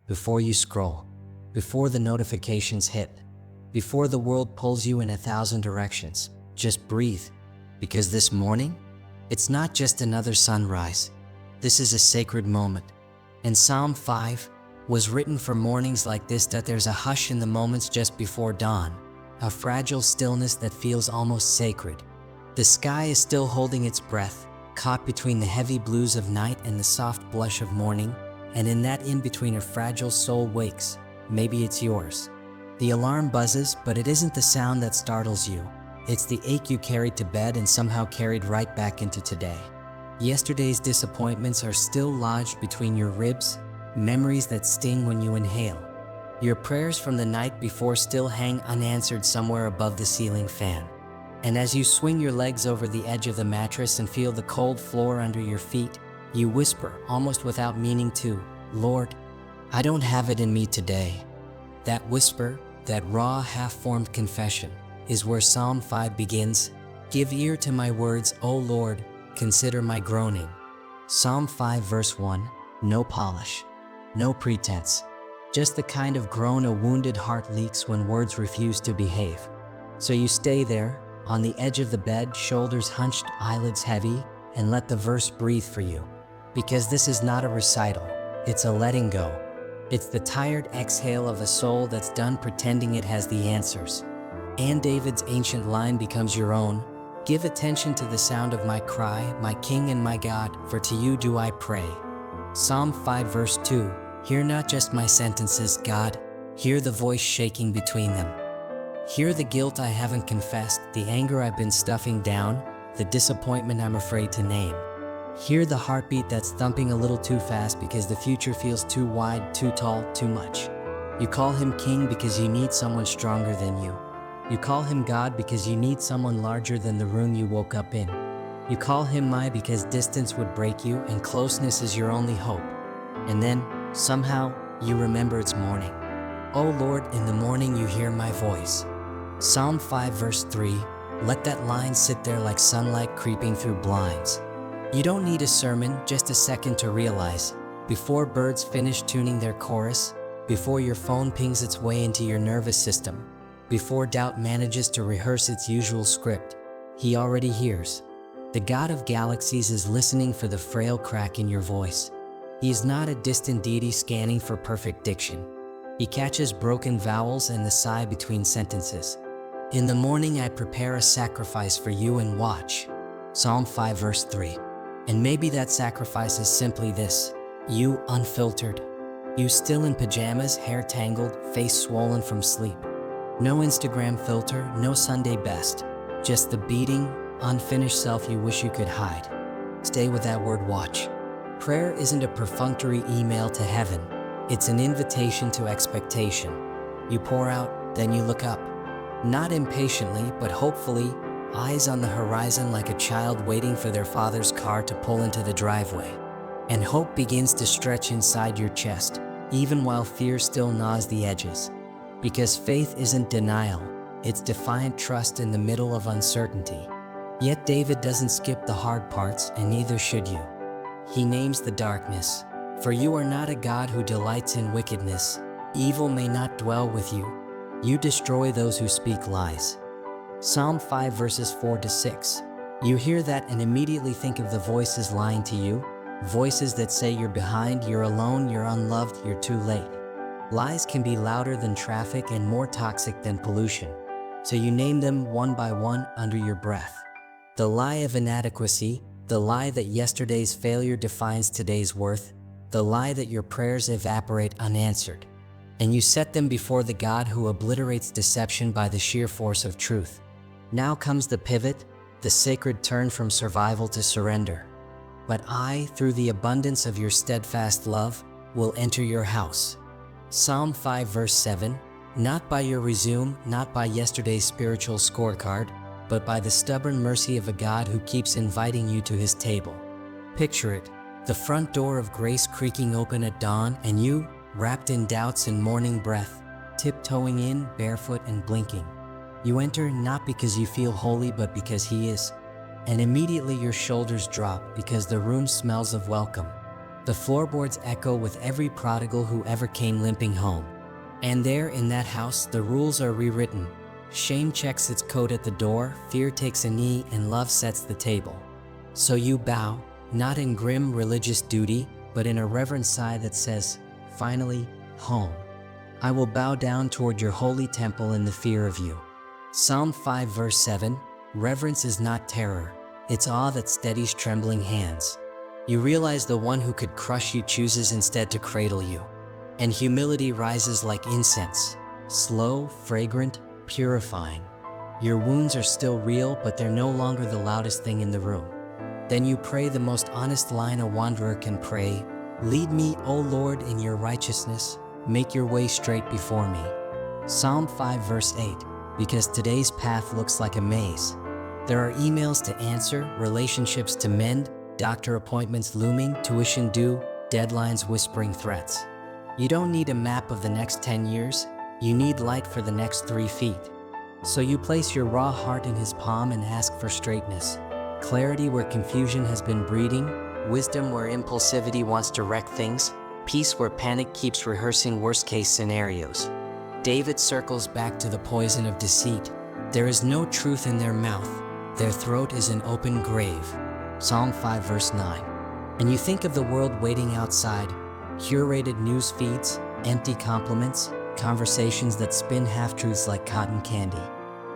before you scroll, before the notifications hit, before the world pulls you in 1,000 directions. Just breathe, because this morning, it's not just another sunrise. This is a sacred moment. And Psalm 5 was written for mornings like this, that there's a hush in the moments just before dawn, a fragile stillness that feels almost sacred. The sky is still holding its breath, caught between the heavy blues of night and the soft blush of morning, and in that in-between a fragile soul wakes. Maybe it's yours. The alarm buzzes, but it isn't the sound that startles you. It's the ache you carried to bed and somehow carried right back into today. Yesterday's disappointments are still lodged between your ribs, memories that sting when you inhale. Your prayers from the night before still hang unanswered somewhere above the ceiling fan. And as you swing your legs over the edge of the mattress and feel the cold floor under your feet, you whisper, almost without meaning to, "Lord, I don't have it in me today." That whisper, that raw, half-formed confession, is where Psalm 5 begins. Give ear to my words, O Lord, consider my groaning. Psalm 5 verse 1, no polish, no pretense, just the kind of groan a wounded heart leaks when words refuse to behave. So you stay there, on the edge of the bed, shoulders hunched, eyelids heavy, and let the verse breathe for you. Because this is not a recital, it's a letting go. It's the tired exhale of a soul that's done pretending it has the answers. And David's ancient line becomes your own. Give attention to the sound of my cry, my King and my God, for to you do I pray. Psalm 5 verse 2, hear not just my sentences, God, hear the voice shaking between them. Hear the guilt I haven't confessed, the anger I've been stuffing down, the disappointment I'm afraid to name. Hear the heartbeat that's thumping a little too fast because the future feels too wide, too tall, too much. You call him King because you need someone stronger than you. You call him God because you need someone larger than the room you woke up in. You call him my because distance would break you and closeness is your only hope. And then, somehow, you remember it's morning. Oh Lord, in the morning you hear my voice. Psalm 5 verse 3, let that line sit there like sunlight creeping through blinds. You don't need a sermon, just a second to realize. Before birds finish tuning their chorus, before your phone pings its way into your nervous system, before doubt manages to rehearse its usual script, he already hears. The God of galaxies is listening for the frail crack in your voice. He is not a distant deity scanning for perfect diction. He catches broken vowels and the sigh between sentences. In the morning I prepare a sacrifice for you and watch. Psalm 5 verse 3. And maybe that sacrifice is simply this. You unfiltered. You still in pajamas, hair tangled, face swollen from sleep. No Instagram filter, no Sunday best. Just the beating, unfinished self you wish you could hide. Stay with that word watch. Prayer isn't a perfunctory email to heaven. It's an invitation to expectation. You pour out, then you look up. Not impatiently, but hopefully, eyes on the horizon like a child waiting for their father's car to pull into the driveway. And hope begins to stretch inside your chest, even while fear still gnaws the edges. Because faith isn't denial, it's defiant trust in the middle of uncertainty. Yet David doesn't skip the hard parts, and neither should you. He names the darkness. For you are not a God who delights in wickedness. Evil may not dwell with you. You destroy those who speak lies. Psalm 5 verses 4 to 6. You hear that and immediately think of the voices lying to you. Voices that say you're behind, you're alone, you're unloved, you're too late. Lies can be louder than traffic and more toxic than pollution. So you name them one by one under your breath. The lie of inadequacy, the lie that yesterday's failure defines today's worth, the lie that your prayers evaporate unanswered. And you set them before the God who obliterates deception by the sheer force of truth. Now comes the pivot, the sacred turn from survival to surrender. But I, through the abundance of your steadfast love, will enter your house. Psalm 5 verse 7, not by your resume, not by yesterday's spiritual scorecard, but by the stubborn mercy of a God who keeps inviting you to his table. Picture it, the front door of grace creaking open at dawn, and you, wrapped in doubts and morning breath, tiptoeing in, barefoot and blinking. You enter not because you feel holy, but because he is. And immediately your shoulders drop because the room smells of welcome. The floorboards echo with every prodigal who ever came limping home. And there in that house, the rules are rewritten. Shame checks its coat at the door, fear takes a knee, and love sets the table. So you bow, not in grim religious duty, but in a reverent sigh that says, finally, home. I will bow down toward your holy temple in the fear of you. Psalm 5 verse 7, reverence is not terror, it's awe that steadies trembling hands. You realize the one who could crush you chooses instead to cradle you. And humility rises like incense, slow, fragrant, purifying. Your wounds are still real, but they're no longer the loudest thing in the room. Then you pray the most honest line a wanderer can pray, lead me, O Lord, in your righteousness, make your way straight before me. Psalm 5 verse 8, because today's path looks like a maze. There are emails to answer, relationships to mend, doctor appointments looming, tuition due, deadlines whispering threats. You don't need a map of the next 10 years, you need light for the next 3 feet. So you place your raw heart in his palm and ask for straightness, clarity where confusion has been breeding, wisdom where impulsivity wants to wreck things, peace where panic keeps rehearsing worst-case scenarios. David circles back to the poison of deceit. There is no truth in their mouth. Their throat is an open grave. Psalm 5 verse 9. And you think of the world waiting outside, curated news feeds, empty compliments, conversations that spin half-truths like cotton candy.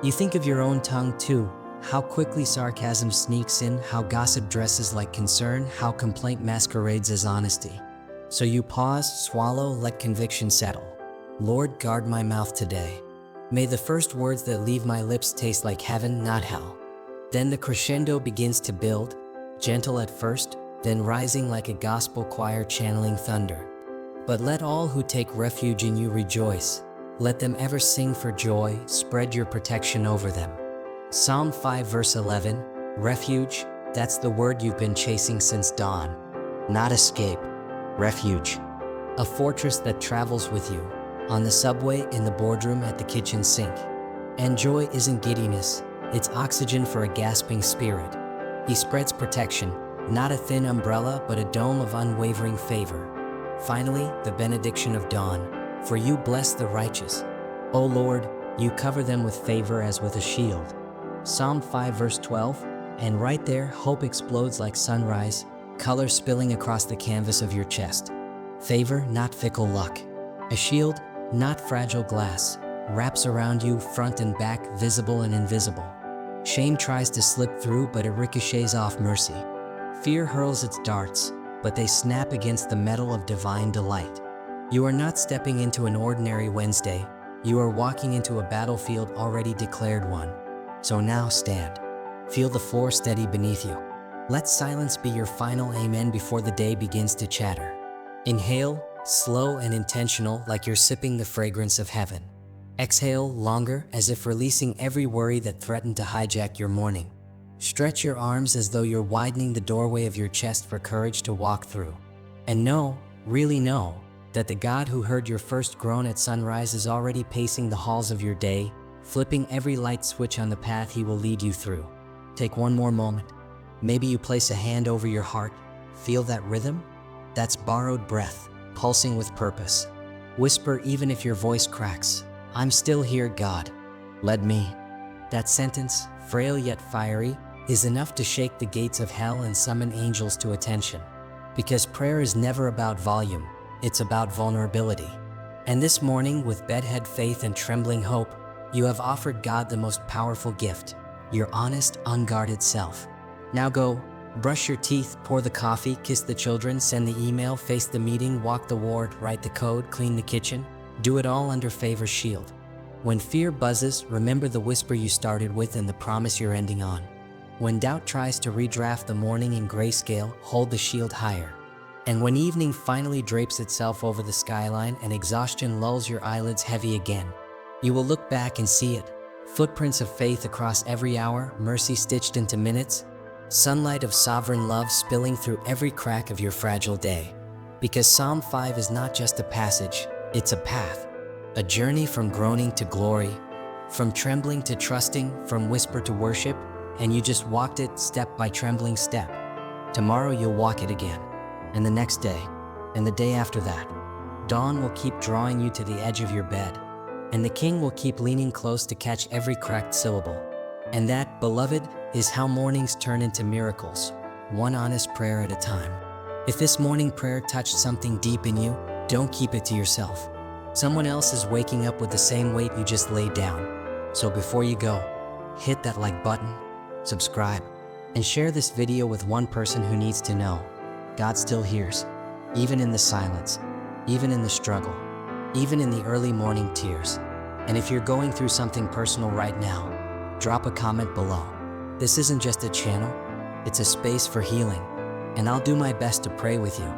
You think of your own tongue too, how quickly sarcasm sneaks in, how gossip dresses like concern, how complaint masquerades as honesty. So you pause, swallow, let conviction settle. Lord, guard my mouth today. May the first words that leave my lips taste like heaven, not hell. Then the crescendo begins to build, gentle at first, then rising like a gospel choir channeling thunder. But let all who take refuge in you rejoice. Let them ever sing for joy, spread your protection over them. Psalm 5 verse 11, refuge, that's the word you've been chasing since dawn. Not escape, refuge. A fortress that travels with you, on the subway, in the boardroom, at the kitchen sink. And joy isn't giddiness, it's oxygen for a gasping spirit. He spreads protection, not a thin umbrella, but a dome of unwavering favor. Finally, the benediction of dawn, for you bless the righteous. O Lord, you cover them with favor as with a shield. Psalm 5 verse 12, and right there, hope explodes like sunrise, color spilling across the canvas of your chest. Favor, not fickle luck. A shield, not fragile glass, wraps around you front and back, visible and invisible. Shame tries to slip through, but it ricochets off mercy. Fear hurls its darts, but they snap against the metal of divine delight. You are not stepping into an ordinary Wednesday, you are walking into a battlefield already declared one. So now stand. Feel the floor steady beneath you. Let silence be your final amen before the day begins to chatter. Inhale, slow and intentional, like you're sipping the fragrance of heaven. Exhale, longer, as if releasing every worry that threatened to hijack your morning. Stretch your arms as though you're widening the doorway of your chest for courage to walk through. And know, really know, that the God who heard your first groan at sunrise is already pacing the halls of your day, flipping every light switch on the path he will lead you through. Take one more moment. Maybe you place a hand over your heart. Feel that rhythm? That's borrowed breath, pulsing with purpose. Whisper even if your voice cracks, I'm still here, God. Led me. That sentence, frail yet fiery, is enough to shake the gates of hell and summon angels to attention. Because prayer is never about volume, it's about vulnerability. And this morning, with bedhead faith and trembling hope, you have offered God the most powerful gift, your honest, unguarded self. Now go, brush your teeth, pour the coffee, kiss the children, send the email, face the meeting, walk the ward, write the code, clean the kitchen. Do it all under favor's shield. When fear buzzes, remember the whisper you started with and the promise you're ending on. When doubt tries to redraft the morning in grayscale, hold the shield higher. And when evening finally drapes itself over the skyline and exhaustion lulls your eyelids heavy again, you will look back and see it. Footprints of faith across every hour, mercy stitched into minutes, sunlight of sovereign love spilling through every crack of your fragile day. Because Psalm 5 is not just a passage, it's a path. A journey from groaning to glory, from trembling to trusting, from whisper to worship, and you just walked it step by trembling step. Tomorrow you'll walk it again. and the next day, and the day after that. Dawn will keep drawing you to the edge of your bed, and the king will keep leaning close to catch every cracked syllable. And that, beloved, is how mornings turn into miracles, one honest prayer at a time. If this morning prayer touched something deep in you, don't keep it to yourself. Someone else is waking up with the same weight you just laid down. So before you go, hit that like button, subscribe, and share this video with one person who needs to know God still hears, even in the silence, even in the struggle, even in the early morning tears. And if you're going through something personal right now, drop a comment below. This isn't just a channel, it's a space for healing, and I'll do my best to pray with you.